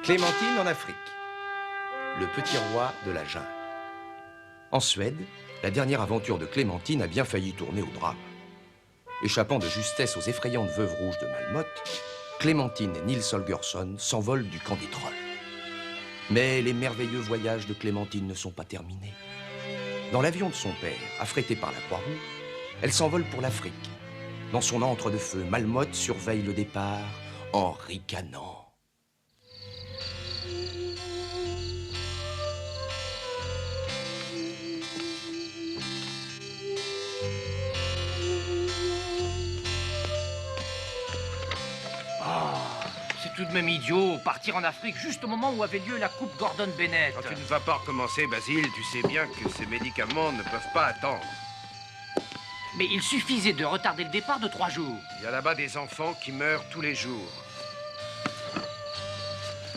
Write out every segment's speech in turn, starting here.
Clémentine en Afrique. Le petit roi de la jungle. En Suède, la dernière aventure de Clémentine a bien failli tourner au drame. Échappant de justesse aux effrayantes veuves rouges de Malmoth, Clémentine et Nils Holgersson s'envolent du camp des trolls. Mais les merveilleux voyages de Clémentine ne sont pas terminés. Dans l'avion de son père, affrété par la Croix-Rouge, elle s'envole pour l'Afrique. Dans son antre de feu, Malmoth surveille le départ en ricanant. C'est tout de même idiot, partir en Afrique juste au moment où avait lieu la Coupe Gordon Bennett. Quand tu ne vas pas recommencer, Basile, tu sais bien que ces médicaments ne peuvent pas attendre. Mais il suffisait de retarder le départ de 3 jours. Il y a là-bas des enfants qui meurent tous les jours.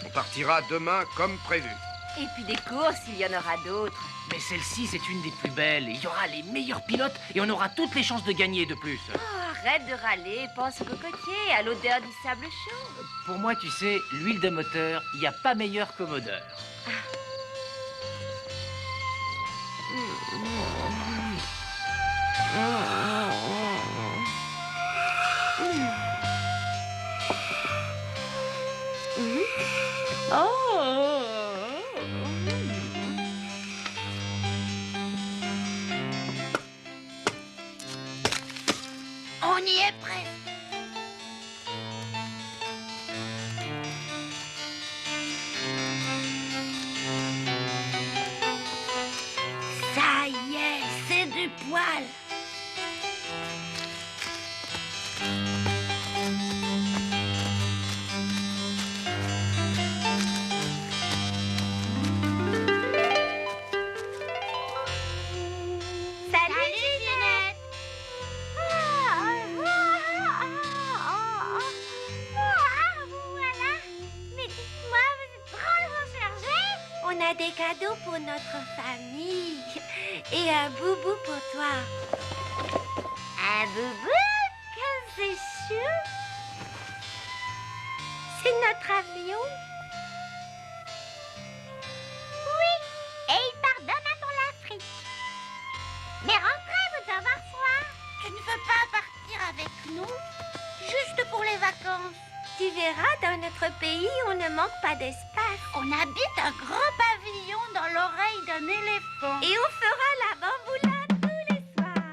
On partira demain comme prévu. Et puis des courses, il y en aura d'autres. Mais celle-ci, c'est une des plus belles. Il y aura les meilleurs pilotes et on aura toutes les chances de gagner de plus. Oh, arrête de râler, pense au cocotier, à l'odeur du sable chaud. Pour moi, tu sais, l'huile de moteur, il n'y a pas meilleur comme odeur. On y est presque. Ça y est, c'est du poil. Des cadeaux pour notre famille et un boubou pour toi. Un boubou? Comme c'est chou! C'est notre avion? Oui, et il part demain pour l'Afrique. Mais rentrez, vous devez avoir soin. Tu ne veux pas partir avec nous? Juste pour les vacances. Tu verras, dans notre pays, on ne manque pas d'espace. On habite un grand pavillon dans l'oreille d'un éléphant. Et on fera la bamboula tous les soirs.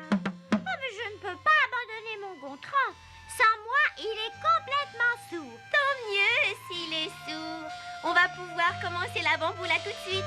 Oh, mais je ne peux pas abandonner mon Gontran. Sans moi, il est complètement sourd. Tant mieux s'il est sourd. On va pouvoir commencer la bamboula tout de suite.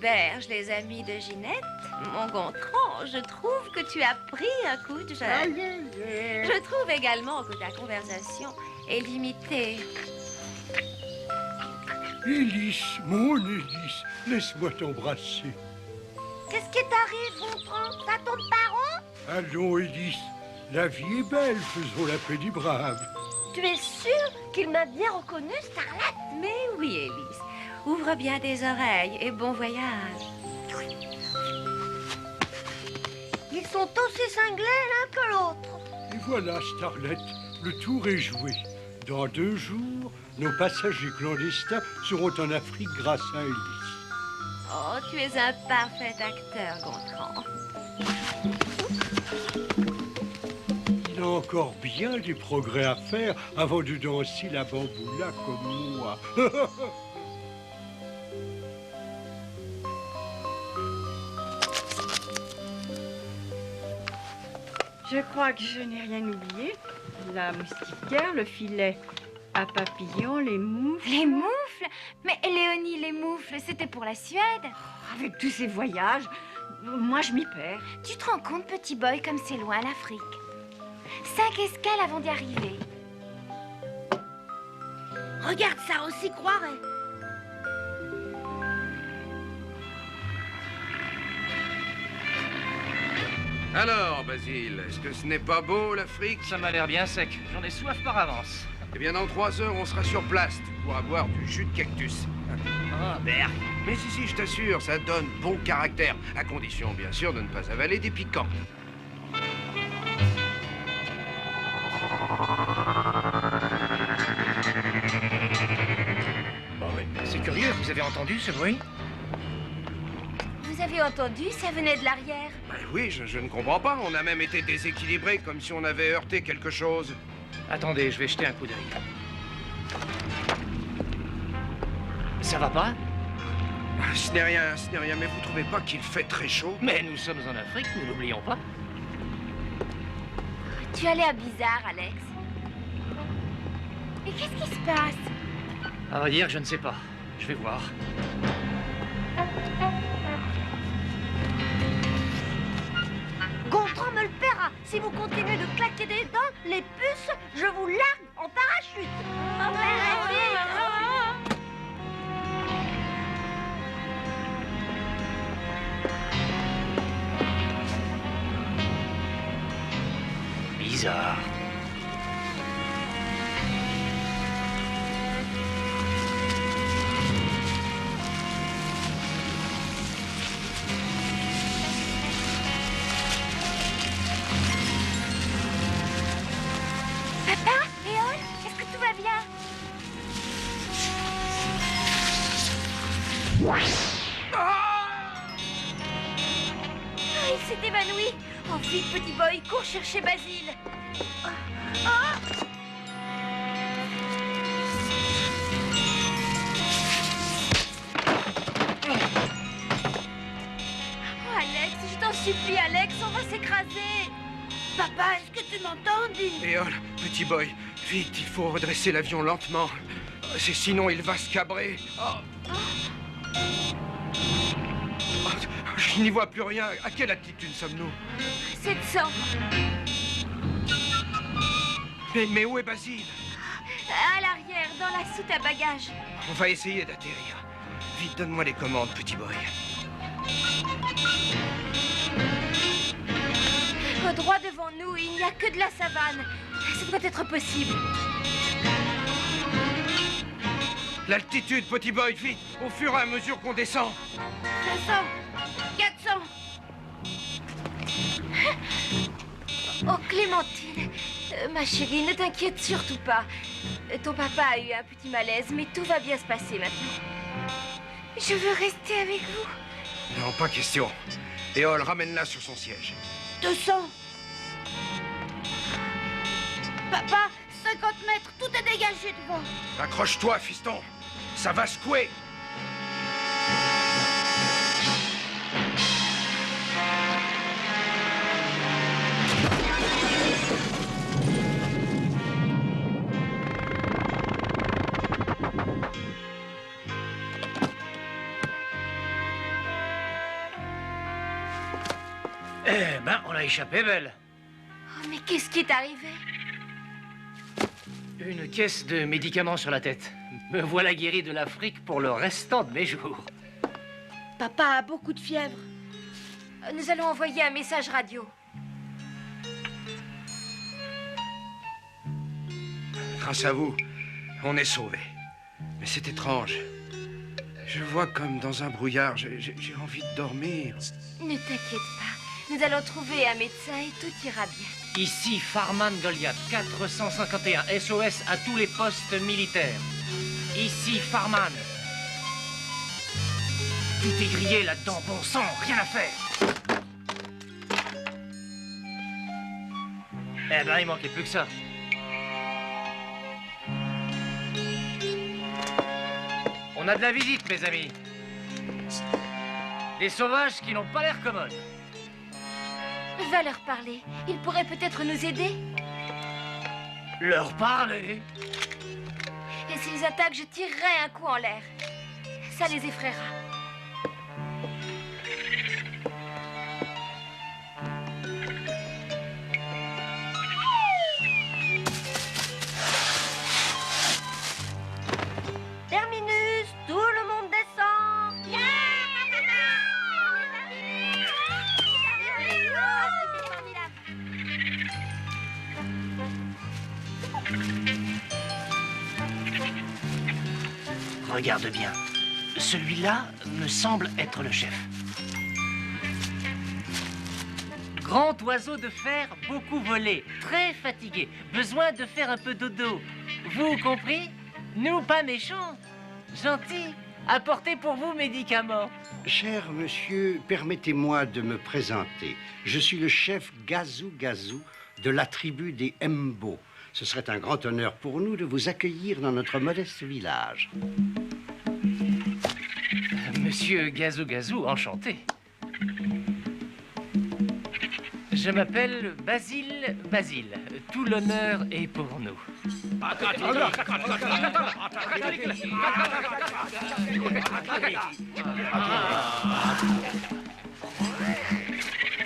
Berge, les amis de Ginette, mon Gontran, je trouve que tu as pris un coup de jeune. Je trouve également que ta conversation est limitée. Élise, mon Élise, laisse-moi t'embrasser. Qu'est-ce qui t'arrive, Gontran? Ça tourne pas rond? Allons, Élise, la vie est belle, faisons la paix des braves. Tu es sûre qu'il m'a bien reconnu, Starlet? Mais oui, Élise. Ouvre bien tes oreilles et bon voyage. Ils sont aussi cinglés l'un que l'autre. Et voilà, Starlet, le tour est joué. Dans 2 jours, nos passagers clandestins seront en Afrique grâce à Élise. Oh, tu es un parfait acteur, Gontran. Il a encore bien des progrès à faire avant de danser la bamboula comme moi. Je crois que je n'ai rien oublié. La moustiquaire, le filet à papillons, les moufles. Les moufles? Mais Léonie, les moufles, c'était pour la Suède. Avec tous ces voyages, moi je m'y perds. Tu te rends compte, petit boy, comme c'est loin l'Afrique? 5 escales avant d'y arriver. Regarde ça, on s'y croirait. Alors, Basile, est-ce que ce n'est pas beau, l'Afrique? Ça m'a l'air bien sec. J'en ai soif par avance. Eh bien, dans 3 heures, on sera sur place. Tu pourras boire du jus de cactus. Ah, Berk. Mais si, je t'assure, ça donne bon caractère. À condition, bien sûr, de ne pas avaler des piquants. Bon, oui. C'est curieux, vous avez entendu ce bruit? Vous avez entendu, ça venait de l'arrière. Ben oui, je ne comprends pas. On a même été déséquilibrés, comme si on avait heurté quelque chose. Attendez, je vais jeter un coup d'œil. Ça va pas? Ce n'est rien, mais vous trouvez pas qu'il fait très chaud? Mais nous sommes en Afrique, nous n'oublions pas. Tu as l'air bizarre, Alex. Et qu'est-ce qui se passe? À vrai dire, je ne sais pas. Je vais voir. Gontran me le paiera. Si vous continuez de claquer des dents, les puces, je vous largue en parachute. En parachute. Bizarre. Papa, Léon, est-ce que tout va bien? Ah, il s'est évanoui. Oh, vite, petit boy, cours chercher Basile. Oh, Alex, je t'en supplie, Alex, on va s'écraser. Papa, est-ce que tu m'entends, dis? Éole, petit boy, vite, il faut redresser l'avion lentement. Sinon, il va se cabrer. Oh. Oh, je n'y vois plus rien. À quelle altitude sommes-nous? 700. Mais où est Basile? À l'arrière, dans la soute à bagages. On va essayer d'atterrir. Vite, donne-moi les commandes, petit boy. Droit devant nous, il n'y a que de la savane. Ça doit être possible. L'altitude, petit boy, vite, au fur et à mesure qu'on descend. 500, 400. Oh, Clémentine, ma chérie, ne t'inquiète surtout pas. Ton papa a eu un petit malaise, mais tout va bien se passer maintenant. Je veux rester avec vous. Non, pas question. Éole, ramène-la sur son siège. 200. Papa, 50 mètres, tout est dégagé devant. Accroche-toi, fiston. Ça va secouer. Eh ben, on a échappé, belle. Oh, mais qu'est-ce qui est arrivé? Une caisse de médicaments sur la tête. Me voilà guéri de l'Afrique pour le restant de mes jours. Papa a beaucoup de fièvre. Nous allons envoyer un message radio. Grâce à vous, on est sauvés. Mais c'est étrange. Je vois comme dans un brouillard. J'ai envie de dormir. Ne t'inquiète pas. Nous allons trouver un médecin et tout ira bien. Ici Farman Goliath, 451 SOS à tous les postes militaires. Ici Farman. Tout est grillé là-dedans, bon sang, rien à faire. Eh ben, il manquait plus que ça. On a de la visite, mes amis. Des sauvages qui n'ont pas l'air commodes. Va leur parler. Ils pourraient peut-être nous aider. Leur parler? Et s'ils attaquent, je tirerai un coup en l'air. Ça les effraiera. Terminus, tout le monde descend. Regarde bien. Celui-là me semble être le chef. Grand oiseau de fer, beaucoup volé, très fatigué, besoin de faire un peu dodo. Vous compris? Nous pas méchants, gentils, apportez pour vous médicaments. Cher monsieur, permettez-moi de me présenter. Je suis le chef Gazou Gazou de la tribu des Mbo. Ce serait un grand honneur pour nous de vous accueillir dans notre modeste village. Monsieur Gazou Gazou, enchanté. Je m'appelle Basile Basile. Tout l'honneur est pour nous.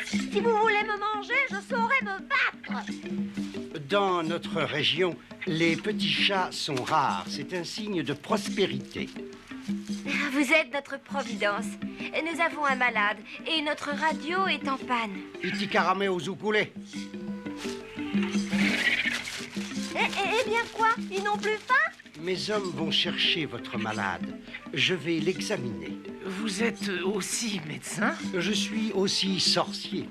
Si vous voulez me manger, je saurai me battre. Dans notre région, les petits chats sont rares. C'est un signe de prospérité. Vous êtes notre providence. Nous avons un malade et notre radio est en panne. Itikarame Ozukule. Eh bien quoi? Ils n'ont plus faim? Mes hommes vont chercher votre malade. Je vais l'examiner. Vous êtes aussi médecin? Je suis aussi sorcier.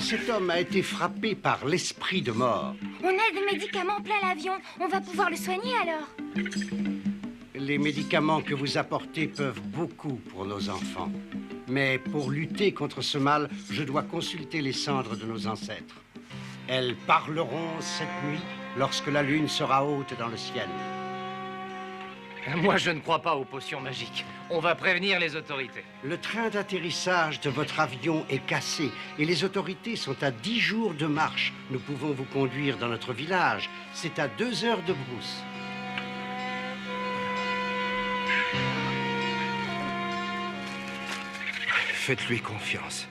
Cet homme a été frappé par l'esprit de mort. On a des médicaments plein l'avion. On va pouvoir le soigner alors. Les médicaments que vous apportez peuvent beaucoup pour nos enfants. Mais pour lutter contre ce mal, je dois consulter les cendres de nos ancêtres. Elles parleront cette nuit lorsque la lune sera haute dans le ciel. Moi, je ne crois pas aux potions magiques. On va prévenir les autorités. Le train d'atterrissage de votre avion est cassé et les autorités sont à 10 jours de marche. Nous pouvons vous conduire dans notre village. C'est à 2 heures de brousse. Faites-lui confiance.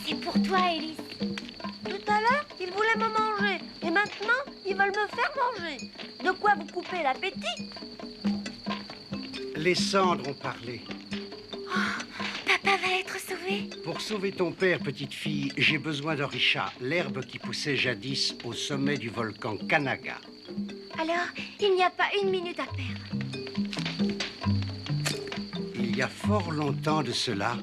C'est pour toi, Élise. Tout à l'heure, ils voulaient me manger. Et maintenant, ils veulent me faire manger. De quoi vous couper l'appétit? Les cendres ont parlé. Papa va être sauvé. Pour sauver ton père, petite fille, j'ai besoin d'oricha, l'herbe qui poussait jadis au sommet du volcan Kanaga. Alors, il n'y a pas une minute à perdre. Il y a fort longtemps de cela,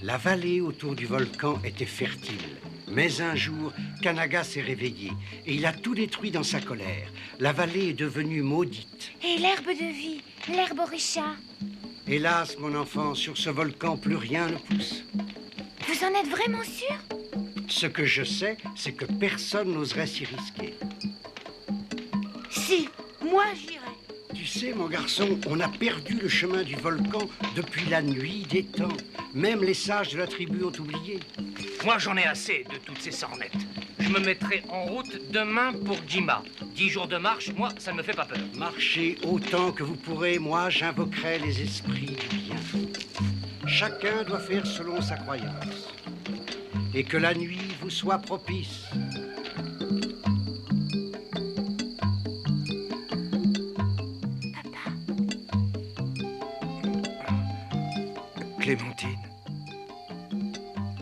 la vallée autour du volcan était fertile. Mais un jour, Kanaga s'est réveillé et il a tout détruit dans sa colère. La vallée est devenue maudite. Et l'herbe de vie, l'herbe oricha. Hélas, mon enfant, sur ce volcan, plus rien ne pousse. Vous en êtes vraiment sûr? Ce que je sais, c'est que personne n'oserait s'y risquer. Si, moi j'irai. Tu sais, mon garçon, on a perdu le chemin du volcan depuis la nuit des temps. Même les sages de la tribu ont oublié. Moi, j'en ai assez de toutes ces sornettes. Je me mettrai en route demain pour Jima. 10 jours de marche, moi, ça ne me fait pas peur. Marchez autant que vous pourrez, moi j'invoquerai les esprits du bien. Chacun doit faire selon sa croyance. Et que la nuit vous soit propice. Papa, Clémentine,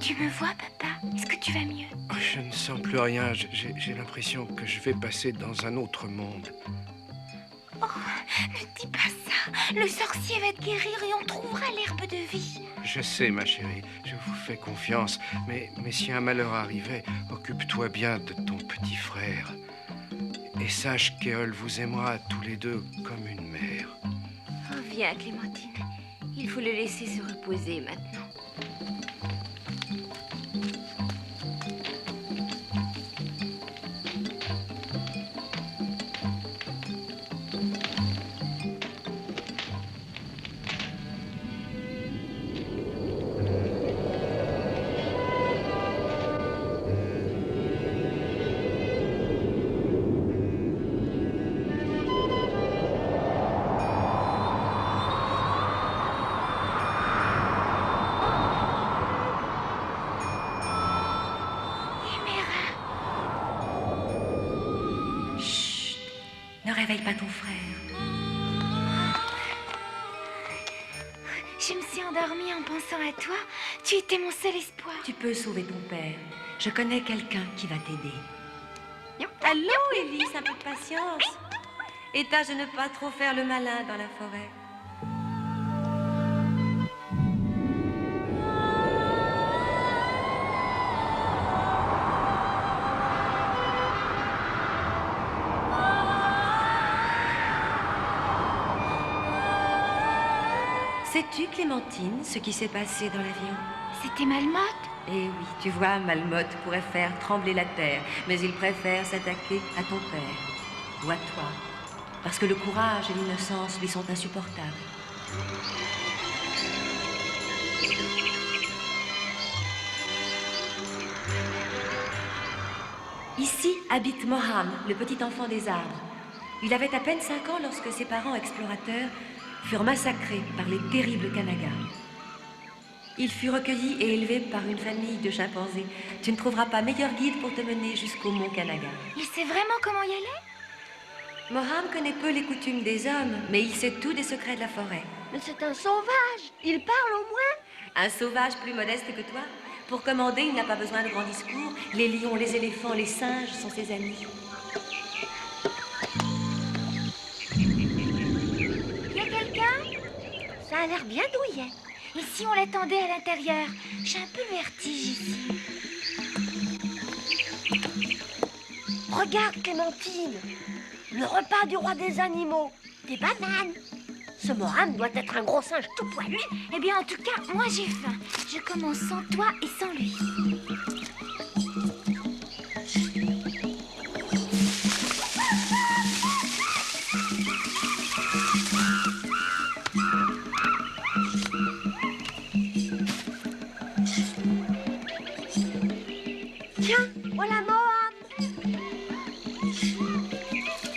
tu me vois, papa? Est-ce que tu vas mieux? je ne sens plus rien. J'ai l'impression que je vais passer dans un autre monde. Ne dis pas ça. Le sorcier va te guérir et on trouvera l'herbe de vie. Je sais, ma chérie, je vous fais confiance. Mais si un malheur arrivait, occupe-toi bien de ton petit frère. Et sache qu'Éole vous aimera tous les deux comme une mère. Oh, viens, Clémentine. Il faut le laisser se reposer maintenant. Ne réveille pas ton frère. endormie en pensant à toi. Tu étais mon seul espoir. Tu peux sauver ton père. Je connais quelqu'un qui va t'aider. Allô, Élise, un peu de patience. Et tâche de ne pas trop faire le malin dans la forêt. Sais-tu, Clémentine, ce qui s'est passé dans l'avion? C'était Malmotte? Eh oui, tu vois, Malmotte pourrait faire trembler la terre, mais il préfère s'attaquer à ton père, ou à toi, parce que le courage et l'innocence lui sont insupportables. Ici habite Moham, le petit enfant des arbres. Il avait à peine 5 ans lorsque ses parents explorateurs furent massacrés par les terribles Kanagas. Il fut recueilli et élevé par une famille de chimpanzés. Tu ne trouveras pas meilleur guide pour te mener jusqu'au mont Kanaga. Il sait vraiment comment y aller? Moham connaît peu les coutumes des hommes, mais il sait tout des secrets de la forêt. Mais c'est un sauvage. Il parle au moins. Un sauvage plus modeste que toi. Pour commander, il n'a pas besoin de grands discours. Les lions, les éléphants, les singes sont ses amis. Y a quelqu'un? Ça a l'air bien douillet. Et si on l'attendait à l'intérieur? J'ai un peu le vertige ici. Regarde, Clémentine. Le repas du roi des animaux. Des bananes. Ce Moham doit être un gros singe tout poilu. Eh bien, en tout cas, moi j'ai faim. Je commence sans toi et sans lui. Tiens, voilà Moham.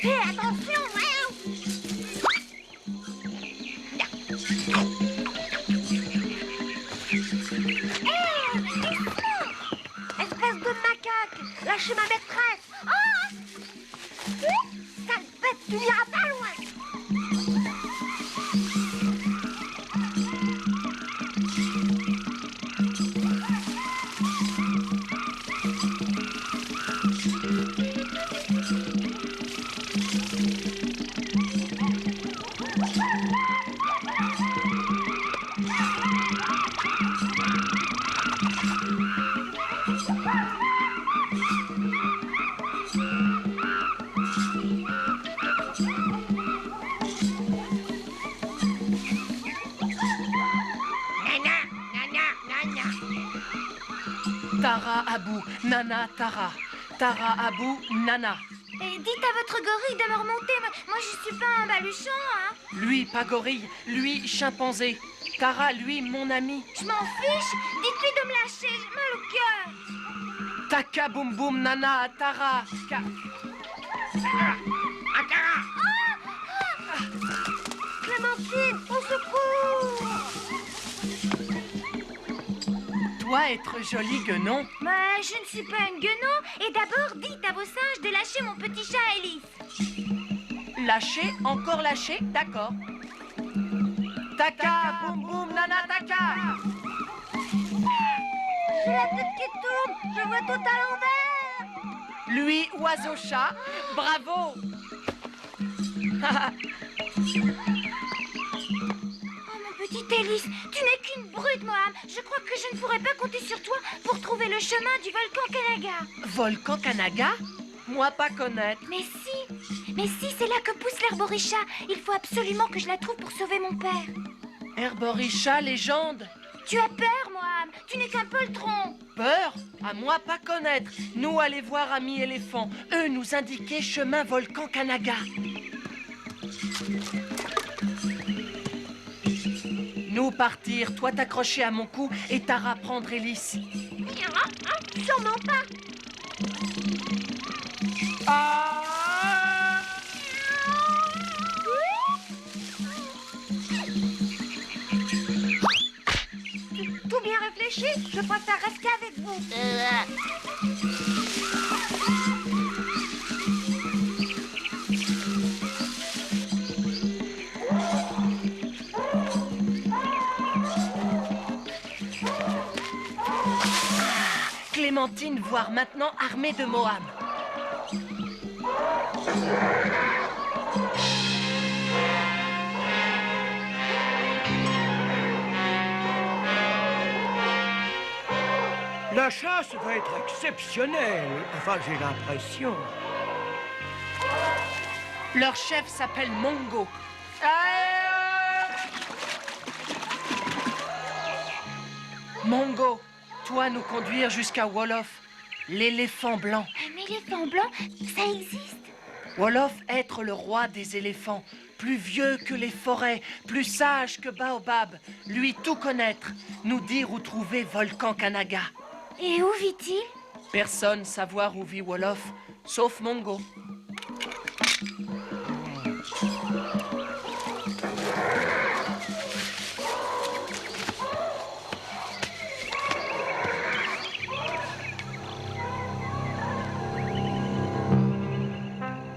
Fais attention, espèce de macaque. Lâchez ma maîtresse. Ah! Sale bête, tu n'iras pas loin. Tara Abou, Nana Tara. Tara Abou, Nana. Et dites à votre gorille de me remonter. Moi, je suis pas un baluchon, hein. Lui, pas gorille. Lui, chimpanzé. Tara, lui, mon ami. Je m'en fiche. Dites-lui de me lâcher. J'ai mal au cœur. Taka boum boum, Nana, Tara. Clémentine, au secours. Toi, être joli guenon. Mais je ne suis pas une guenon. Et d'abord, dites à vos singes de lâcher mon petit chat Alice. Lâché, encore lâché, d'accord. Taka boum boum, Nana, Taka. J'ai la tête qui tourne. Je vois tout à l'envers. Lui, oiseau-chat, bravo. Oh, mon petit Alice, tu n'es qu'une brute, Moham. Je crois que je ne pourrais pas compter sur toi pour trouver le chemin du volcan Kanaga. Volcan Kanaga? Moi pas connaître. Mais si, c'est là que pousse l'herboricha. Il faut absolument que je la trouve pour sauver mon père. Herboricha, légende. Tu as peur, Moham. Tu n'es qu'un poltron. Peur? À moi pas connaître. Nous aller voir amis éléphants. Eux nous indiquer chemin volcan Kanaga. Nous partir, toi t'accrocher à mon cou et Tara prendre Hélice. Sûrement pas. Tout bien réfléchi. Je préfère rester avec vous. Clémentine voir maintenant armée de Moham. La chasse va être exceptionnelle. Enfin, j'ai l'impression. Leur chef s'appelle Mongo. Mongo, toi nous conduire jusqu'à Wolof, l'éléphant blanc. Un éléphant blanc, ça existe? Wolof être le roi des éléphants, plus vieux que les forêts, plus sage que Baobab, lui tout connaître, nous dire où trouver Volcan Kanaga. Et où vit-il? Personne savoir où vit Wolof, sauf Mongo.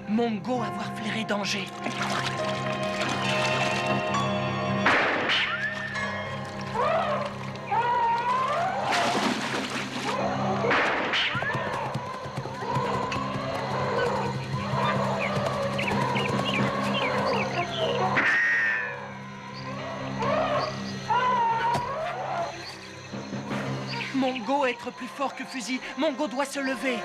Mongo avoir flairé danger. Mongo être plus fort que fusil. Mongo doit se lever.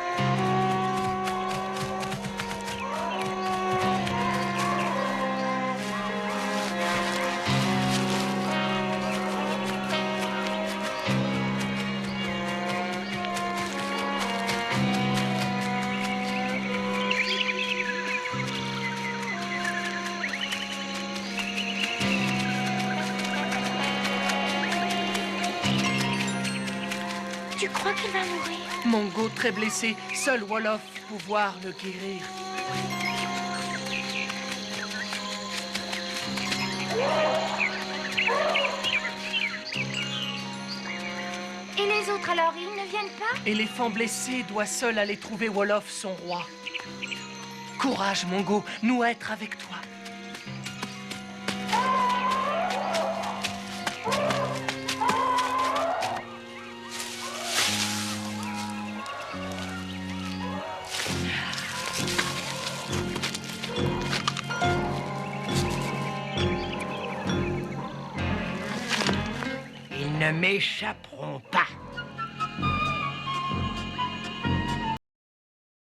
Tu crois qu'il va mourir? Mongo très blessé, seul Wolof pouvoir le guérir. Et les autres alors, ils ne viennent pas? Éléphant blessé doit seul aller trouver Wolof, son roi. Courage, Mongo, nous être avec toi. Ils ne m'échapperont pas.